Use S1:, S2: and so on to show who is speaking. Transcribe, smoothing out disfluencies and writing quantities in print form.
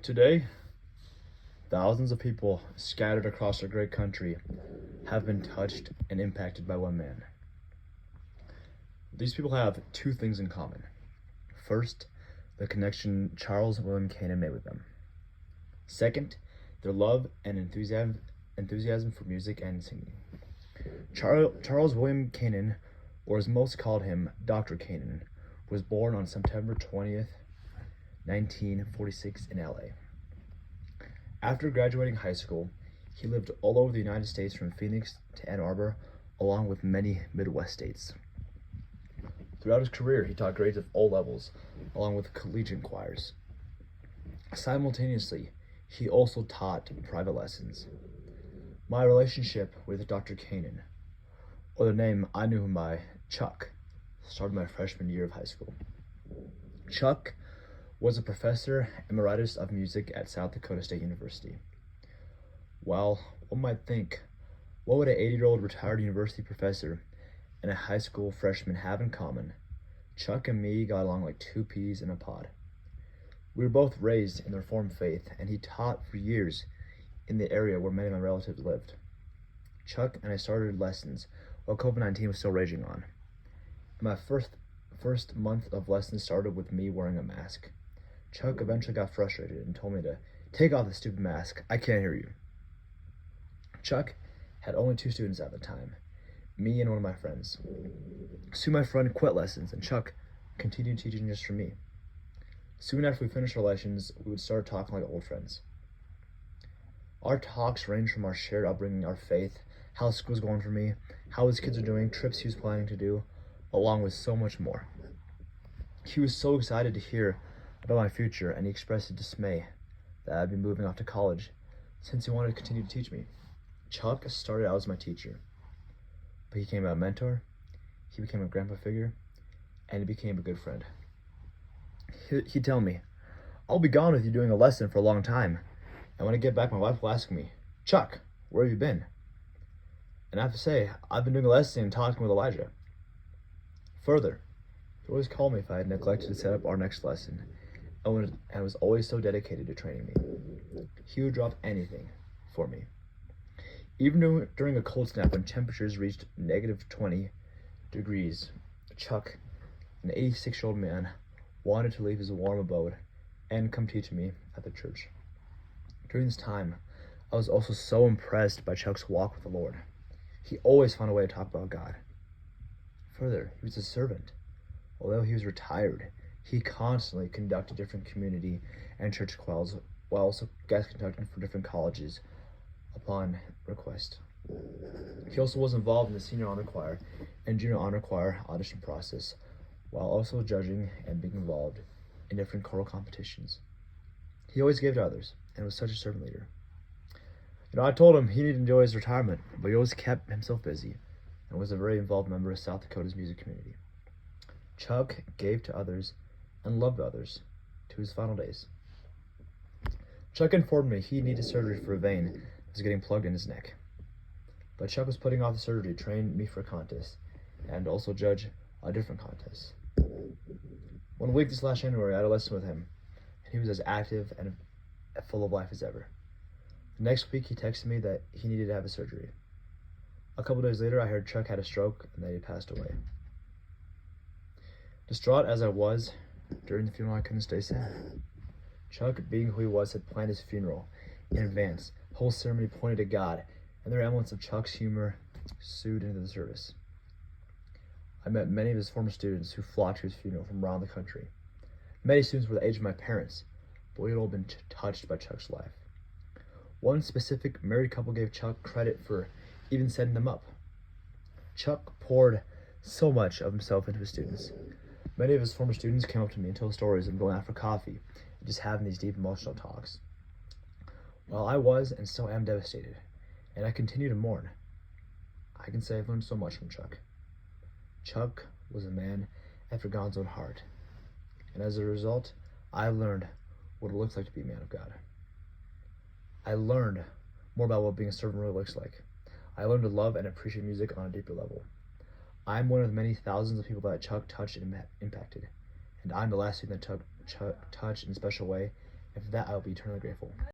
S1: Today, thousands of people scattered across our great country have been touched and impacted by one man. These people have two things in common. First, the connection Charles William Cannon made with them. Second, their love and enthusiasm for music and singing. Charles William Cannon, or as most called him, Dr. Cannon, was born on September 20th, 1946 in LA. After graduating high school, he lived all over the United States from Phoenix to Ann Arbor, along with many Midwest states. Throughout his career, he taught grades of all levels, along with collegiate choirs. Simultaneously, he also taught private lessons. My relationship with Dr. Cannon, or the name I knew him by, Chuck, started my freshman year of high school. Chuck was a professor emeritus of music at South Dakota State University. Well, one might think, what would an 80-year-old retired university professor and a high school freshman have in common? Chuck and me got along like two peas in a pod. We were both raised in the Reformed faith, and he taught for years in the area where many of my relatives lived. Chuck and I started lessons while COVID-19 was still raging on. And my first month of lessons started with me wearing a mask. Chuck eventually got frustrated and told me to take off the stupid mask. I can't hear you. Chuck had only two students at the time, me and one of my friends. Soon my friend quit lessons and Chuck continued teaching just for me. Soon after we finished our lessons, we would start talking like old friends. Our talks ranged from our shared upbringing, our faith, how school's going for me, how his kids are doing, trips he was planning to do, along with so much more. He was so excited to hear about my future, and he expressed his dismay that I'd be moving off to college since he wanted to continue to teach me. Chuck started out as my teacher, but he became a mentor, he became a grandpa figure, and he became a good friend. He'd tell me, I'll be gone with you doing a lesson for a long time, and when I get back, my wife will ask me, Chuck, where have you been? And I have to say, I've been doing a lesson and talking with Elijah. Further, he always called me if I had neglected to set up our next lesson, and was always so dedicated to training me. He would drop anything for me. Even during a cold snap when temperatures reached -20 degrees, Chuck, an 86-year-old man, wanted to leave his warm abode and come teach me at the church. During this time, I was also so impressed by Chuck's walk with the Lord. He always found a way to talk about God. Further, he was a servant. Although he was retired, he constantly conducted different community and church choirs while also guest conducting for different colleges upon request. He also was involved in the senior honor choir and junior honor choir audition process, while also judging and being involved in different choral competitions. He always gave to others and was such a servant leader. I told him he needed to enjoy his retirement, but he always kept himself busy and was a very involved member of South Dakota's music community. Chuck gave to others and loved others to his final days. Chuck informed me he needed surgery for a vein that was getting plugged in his neck. But Chuck was putting off the surgery to train me for a contest and also judge a different contest. One week this last January, I had a lesson with him, and he was as active and full of life as ever. The next week, he texted me that he needed to have a surgery. A couple days later, I heard Chuck had a stroke and that he passed away. Distraught as I was, during the funeral I couldn't stay sad. Chuck, being who he was, had planned his funeral in advance. The whole ceremony pointed to God, and there were elements of Chuck's humor sewed into the service. I met many of his former students who flocked to his funeral from around the country. Many students were the age of my parents, but we had all been touched by Chuck's life. One specific married couple gave Chuck credit for even setting them up. Chuck poured so much of himself into his students. Many of his former students came up to me and told stories of going out for coffee and just having these deep emotional talks. While I was and still am devastated, and I continue to mourn, I can say I've learned so much from Chuck. Chuck was a man after God's own heart, and as a result, I've learned what it looks like to be a man of God. I learned more about what being a servant really looks like. I learned to love and appreciate music on a deeper level. I'm one of the many thousands of people that Chuck touched and impacted, and I'm the last student that Chuck touched in a special way and for that I will be eternally grateful.